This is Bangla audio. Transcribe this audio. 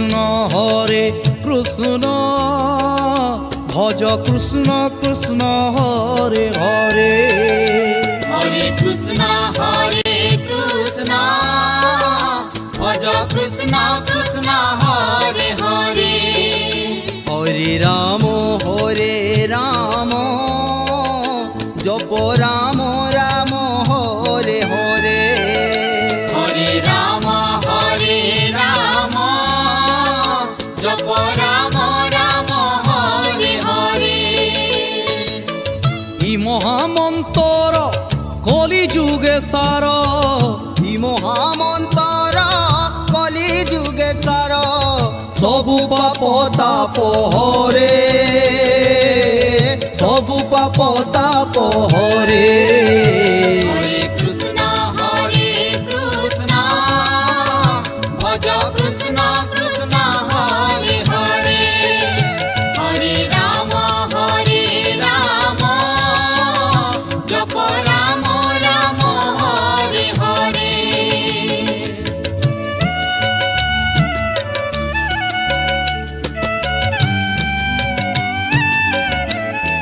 কৃষ্ণ হরে কৃষ্ণ ভজ কৃষ্ণ কৃষ্ণ হরে হরে হরে কৃষ্ণ ভজ কৃষ্ণ কৃষ্ণ হরে হরে হরে রাম জপ রাম রাম হরে হরে হরে রাম জপ রাম রাম হরে হরে ই মহামন্তর কলি যুগে সার ই মহামন্তর কলি যুগে সার সবু পাপ তাপ হরে সবু পাপ তাপ হরে